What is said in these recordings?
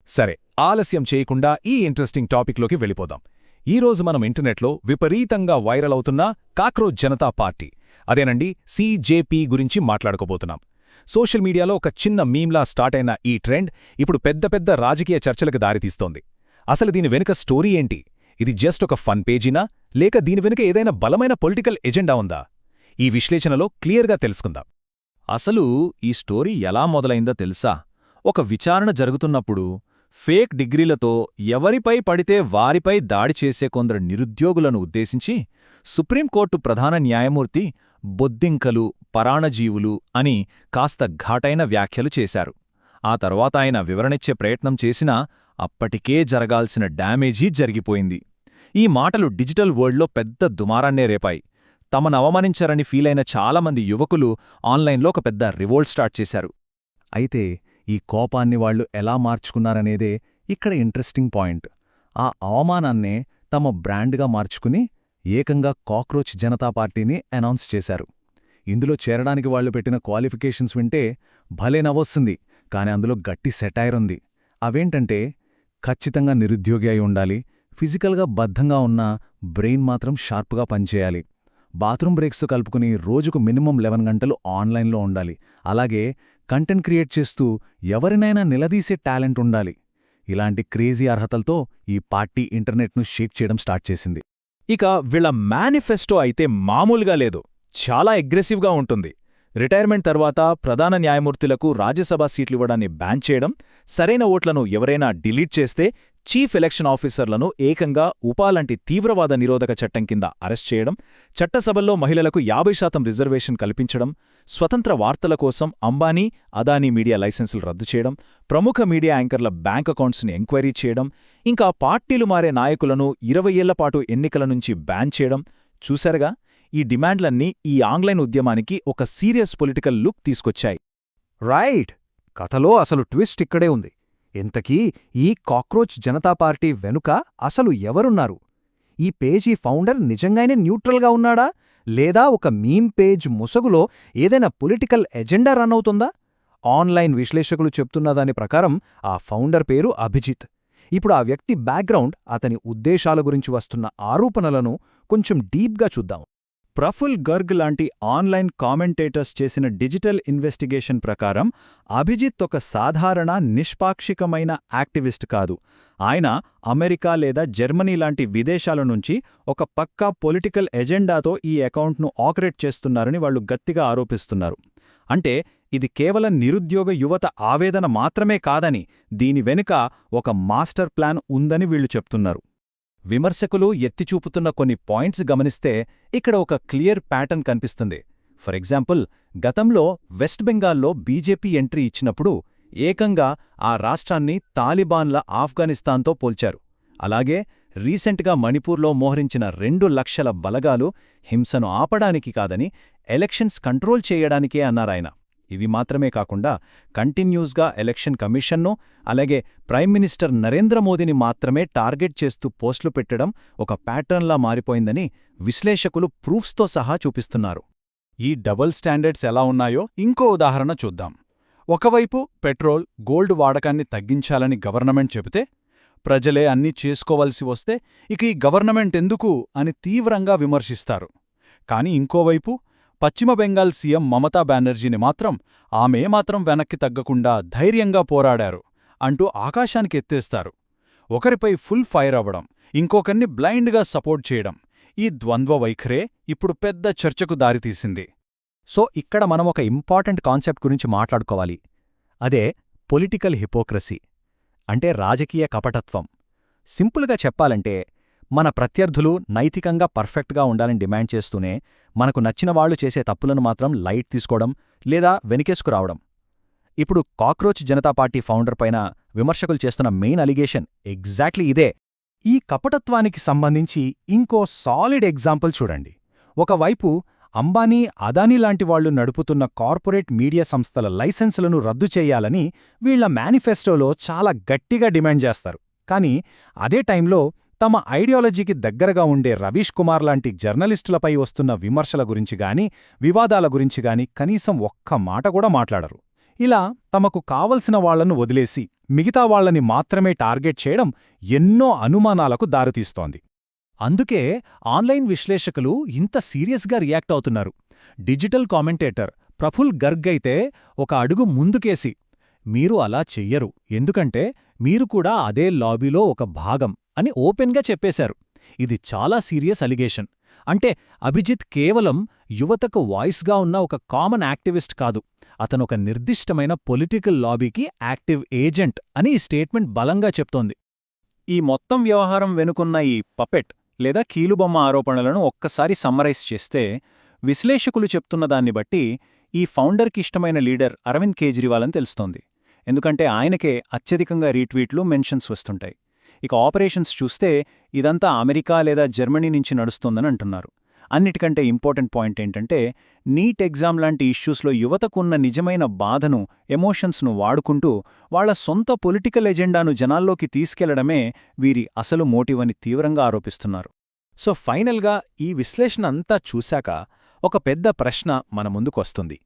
సరే, ఆలస్యం చేయకుండా ఈ ఇంట్రెస్టింగ్ టాపిక్లోకి వెళ్ళిపోదాం. ఈరోజు మనం ఇంటర్నెట్లో విపరీతంగా వైరల్ అవుతున్న కాక్రోచ్ జనతా పార్టీ, అదేనండి సీజేపీ గురించి మాట్లాడుకోబోతున్నాం. సోషల్ మీడియాలో ఒక చిన్న మీమ్లా స్టార్ట్ అయిన ఈ ట్రెండ్ ఇప్పుడు పెద్ద పెద్ద రాజకీయ చర్చలకు దారితీస్తోంది. అసలు దీని వెనుక స్టోరీ ఏంటి? ఇది జస్ట్ ఒక ఫన్ పేజీనా, లేక దీని వెనుక ఏదైనా బలమైన పొలిటికల్ ఎజెండా ఉందా? ఈ విశ్లేషణలో క్లియర్గా తెలుసుకుందాం. అసలు ఈ స్టోరీ ఎలా మొదలైందో తెలుసా? ఒక విచారణ జరుగుతున్నప్పుడు ఫేక్ డిగ్రీలతో ఎవరిపై పడితే వారిపై దాడి చేసే కొందరు నిరుద్యోగులను ఉద్దేశించి సుప్రీంకోర్టు ప్రధాన న్యాయమూర్తి బొద్దింకలు, పరాణజీవులు అని కాస్త ఘాటైన వ్యాఖ్యలు చేశారు. ఆ తర్వాత ఆయన వివరణిచ్చే ప్రయత్నం చేసినా అప్పటికే జరగాల్సిన డ్యామేజీ జరిగిపోయింది. ఈ మాటలు డిజిటల్ వరల్డ్లో పెద్ద దుమారాన్నే రేపాయి. తమను అవమానించారని ఫీలైన చాలామంది యువకులు ఆన్లైన్లో ఒక పెద్ద రివోల్ట్ స్టార్ట్ చేశారు. అయితే ఈ కోపాన్ని వాళ్లు ఎలా మార్చుకున్నారనేదే ఇక్కడ ఇంట్రెస్టింగ్ పాయింట్. ఆ అవమానాన్నే తమ బ్రాండ్గా మార్చుకుని ఏకంగా కాక్రోచ్ జనతా పార్టీని అనౌన్స్ చేశారు. ఇందులో చేరడానికి వాళ్లు పెట్టిన క్వాలిఫికేషన్స్ వింటే భలే నవ్వొస్తుంది, కాని అందులో గట్టి సెటైర్ ఉంది. అవేంటంటే, ఖచ్చితంగా నిరుద్యోగి అయి ఉండాలి, ఫిజికల్గా బద్ధంగా ఉన్నా బ్రెయిన్ మాత్రం షార్ప్గా పనిచేయాలి, బాత్రూమ్ బ్రేక్స్తో కలుపుకుని రోజుకు మినిమం 11 గంటలు ఆన్లైన్లో ఉండాలి, అలాగే కంటెంట్ క్రియేట్ చేస్తూ ఎవరినైనా నిలదీసే టాలెంట్ ఉండాలి. ఇలాంటి క్రేజీ అర్హతలతో ఈ పార్టీ ఇంటర్నెట్ను షేక్ చేయడం స్టార్ట్ చేసింది. ఇక వీళ్ల మేనిఫెస్టో అయితే మామూలుగా లేదు, చాలా అగ్రెసివ్గా ఉంటుంది. రిటైర్మెంట్ తర్వాత ప్రధాన న్యాయమూర్తులకు రాజ్యసభ సీట్లివ్వడాన్ని బ్యాన్ చేయడం, సరైన ఓట్లను ఎవరైనా డిలీట్ చేస్తే చీఫ్ ఎలక్షన్ ఆఫీసర్లను ఏకంగా ఉపాలాంటి తీవ్రవాద నిరోధక చట్టం కింద అరెస్ట్ చేయడం, చట్టసభల్లో మహిళలకు 50% రిజర్వేషన్ కల్పించడం, స్వతంత్ర వార్తల కోసం అంబానీ, అదానీ మీడియా లైసెన్సులు రద్దు చేయడం, ప్రముఖ మీడియా యాంకర్ల బ్యాంక్ అకౌంట్స్ని ఎంక్వైరీ చేయడం, ఇంకా పార్టీలు మారే నాయకులను 20 ఏళ్లపాటు ఎన్నికల నుంచి బ్యాన్ చేయడం. చూశారుగా, ఈ డిమాండ్లన్నీ ఈ ఆన్లైన్ ఉద్యమానికి ఒక సీరియస్ పొలిటికల్ లుక్ తీసుకొచ్చాయి. రైట్, కథలో అసలు ట్విస్ట్ ఇక్కడే ఉంది. ఇంతకీ ఈ కాక్రోచ్ జనతా పార్టీ వెనుక అసలు ఎవరున్నారు? ఈ పేజీ ఫౌండర్ నిజంగానే న్యూట్రల్గా ఉన్నాడా, లేదా ఒక మీమ్ పేజ్ ముసుగులో ఏదైనా పొలిటికల్ ఎజెండా రన్ అవుతుందా? ఆన్లైన్ విశ్లేషకులు చెప్తున్న దాని ప్రకారం ఆ ఫౌండర్ పేరు అభిజిత్. ఇప్పుడు ఆ వ్యక్తి బ్యాక్గ్రౌండ్, అతని ఉద్దేశాల గురించి వస్తున్న ఆరోపణలను కొంచెం డీప్గా చూద్దాం. ప్రఫుల్ గర్గ్ లాంటి ఆన్లైన్ కామెంటేటర్స్ చేసిన డిజిటల్ ఇన్వెస్టిగేషన్ ప్రకారం అభిజిత్ ఒక సాధారణ నిష్పాక్షికమైన యాక్టివిస్ట్ కాదు. ఆయన అమెరికా లేదా జర్మనీ లాంటి విదేశాల నుంచి ఒక పక్కా పొలిటికల్ ఎజెండాతో ఈ అకౌంట్ను ఆపరేట్ చేస్తున్నారని వాళ్లు గట్టిగా ఆరోపిస్తున్నారు. అంటే ఇది కేవలం నిరుద్యోగ యువత ఆవేదన మాత్రమే కాదని, దీని వెనుక ఒక మాస్టర్ ప్లాన్ ఉందని వీళ్లు చెప్తున్నారు. విమర్శకులు ఎత్తిచూపుతున్న కొన్ని పాయింట్స్ గమనిస్తే ఇక్కడ ఒక క్లియర్ ప్యాటర్న్ కనిపిస్తుంది. ఫర్ ఎగ్జాంపుల్, గతంలో వెస్ట్ బెంగాల్లో బీజేపీ ఎంట్రీ ఇచ్చినప్పుడు ఏకంగా ఆ రాష్ట్రాన్ని తాలిబాన్ల ఆఫ్ఘనిస్తాన్తో పోల్చారు. అలాగే రీసెంట్గా మణిపూర్లో మోహరించిన 2 లక్షల బలగాలు హింసను ఆపడానికి కాదని, ఎలక్షన్స్ కంట్రోల్ చేయడానికే అన్నారాయన. ఇవి మాత్రమే కాకుండా కంటిన్యూస్గా ఎలక్షన్ కమిషన్ను, అలాగే ప్రైమ్ మినిస్టర్ నరేంద్ర మోదీని మాత్రమే టార్గెట్ చేస్తూ పోస్టులు పెట్టడం ఒక ప్యాటర్న్లా మారిపోయిందని విశ్లేషకులు ప్రూఫ్స్తో సహా చూపిస్తున్నారు. ఈ డబుల్ స్టాండర్డ్స్ ఎలా ఉన్నాయో ఇంకో ఉదాహరణ చూద్దాం. ఒకవైపు పెట్రోల్, గోల్డ్ వాడకాన్ని తగ్గించాలని గవర్నమెంట్ చెబితే, ప్రజలే అన్నీ చేసుకోవలసి వస్తే ఇక ఈ గవర్నమెంట్ ఎందుకు అని తీవ్రంగా విమర్శిస్తారు. కాని ఇంకోవైపు పశ్చిమ బెంగాల్ సీఎం మమతా బెనర్జీని మాత్రం ఆమె మాత్రం వెనక్కి తగ్గకుండా ధైర్యంగా పోరాడారు అంటూ ఆకాశానికి ఎత్తేస్తారు. ఒకరిపై ఫుల్ ఫైర్ అవ్వడం, ఇంకొకరిని బ్లైండ్గా సపోర్ట్ చేయడం, ఈ ద్వంద్వ వైఖరే ఇప్పుడు పెద్ద చర్చకు దారితీసింది. సో ఇక్కడ మనం ఒక ఇంపార్టెంట్ కాన్సెప్ట్ గురించి మాట్లాడుకోవాలి. అదే పొలిటికల్ హిపోక్రసీ, అంటే రాజకీయ కపటత్వం. సింపుల్గా చెప్పాలంటే, మన ప్రత్యర్థులు నైతికంగా పర్ఫెక్ట్గా ఉండాలని డిమాండ్ చేస్తూనే మనకు నచ్చిన వాళ్లు చేసే తప్పులను మాత్రం లైట్ తీసుకోవడం లేదా వెనికేసుకురావడం. ఇప్పుడు కాక్రోచ్ జనతా పార్టీ ఫౌండర్ పైన విమర్శకులు చేస్తున్న మెయిన్ అలిగేషన్ ఎగ్జాక్ట్లీ ఇదే. ఈ కపటత్వానికి సంబంధించి ఇంకో సాలిడ్ ఎగ్జాంపుల్ చూడండి. ఒకవైపు అంబానీ, అదానీ లాంటి వాళ్లు నడుపుతున్న కార్పొరేట్ మీడియా సంస్థల లైసెన్సులను రద్దు చేయాలని వీళ్ల మేనిఫెస్టోలో చాలా గట్టిగా డిమాండ్ చేస్తారు. కానీ అదే టైంలో తమ ఐడియాలజీకి దగ్గరగా ఉండే రవీష్ కుమార్ లాంటి జర్నలిస్టులపై వస్తున్న విమర్శల గురించి గాని, వివాదాల గురించి గాని కనీసం ఒక్క మాట కూడా మాట్లాడరు. ఇలా తమకు కావలసిన వాళ్లను వదిలేసి మిగతా వాళ్లని మాత్రమే టార్గెట్ చేయడం ఎన్నో అనుమానాలకు దారితీస్తోంది. అందుకే ఆన్లైన్ విశ్లేషకులు ఇంత సీరియస్గా రియాక్ట్ అవుతున్నారు. డిజిటల్ కామెంటేటర్ ప్రఫుల్ గర్గ్ అయితే ఒక అడుగు ముందుకేసి, మీరు అలా చెయ్యరు, ఎందుకంటే మీరు కూడా అదే లాబీలో ఒక భాగం అని ఓపెన్గా చెప్పేశారు. ఇది చాలా సీరియస్ అలిగేషన్. అంటే అభిజిత్ కేవలం యువతకు వాయిస్గా ఉన్న ఒక కామన్ యాక్టివిస్ట్ కాదు, అతనొక నిర్దిష్టమైన పొలిటికల్ లాబీకి యాక్టివ్ ఏజెంట్ అని ఈ స్టేట్మెంట్ బలంగా చెప్తోంది. ఈ మొత్తం వ్యవహారం వెనుకున్న ఈ పపెట్ లేదా కీలుబొమ్మ ఆరోపణలను ఒక్కసారి సమ్మరైజ్ చేస్తే, విశ్లేషకులు చెప్తున్న దాన్ని బట్టి ఈ ఫౌండర్కి ఇష్టమైన లీడర్ అరవింద్ కేజ్రీవాల్ అని తెలుస్తోంది. ఎందుకంటే ఆయనకే అత్యధికంగా రీట్వీట్లు, మెన్షన్స్ వస్తుంటాయి. ఇక ఆపరేషన్స్ చూస్తే ఇదంతా అమెరికా లేదా జర్మనీ నుంచి నడుస్తోందని అంటున్నారు. అన్నిటికంటే ఇంపార్టెంట్ పాయింట్ ఏంటంటే, నీట్ ఎగ్జామ్ లాంటి ఇష్యూస్లో యువతకున్న నిజమైన బాధను, ఎమోషన్స్ను వాడుకుంటూ వాళ్ల సొంత పొలిటికల్ ఎజెండాను జనాల్లోకి తీసుకెళ్లడమే వీరి అసలు మోటివ్ అని తీవ్రంగా ఆరోపిస్తున్నారు. సో ఫైనల్గా ఈ విశ్లేషణ అంతా చూశాక ఒక పెద్ద ప్రశ్న మన ముందుకొస్తుంది.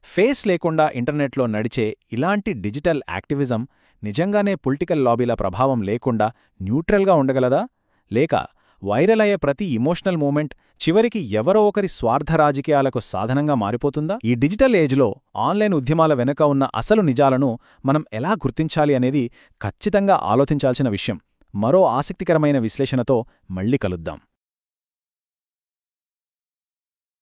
ఫేస్ లేకుండా ఇంటర్నెట్లో నడిచే ఇలాంటి డిజిటల్ యాక్టివిజం నిజంగానే పొలిటికల్ లాబీల ప్రభావం లేకుండా న్యూట్రల్గా ఉండగలదా? లేక వైరల్ అయ్యే ప్రతి ఇమోషనల్ మూమెంట్ చివరికి ఎవరో ఒకరి స్వార్థ రాజకీయాలకు సాధనంగా మారిపోతుందా? ఈ డిజిటల్ ఏజ్లో ఆన్లైన్ ఉద్యమాల వెనుక ఉన్న అసలు నిజాలను మనం ఎలా గుర్తించాలి అనేది ఖచ్చితంగా ఆలోచించాల్సిన విషయం. మరో ఆసక్తికరమైన విశ్లేషణతో మళ్ళీ కలుద్దాం.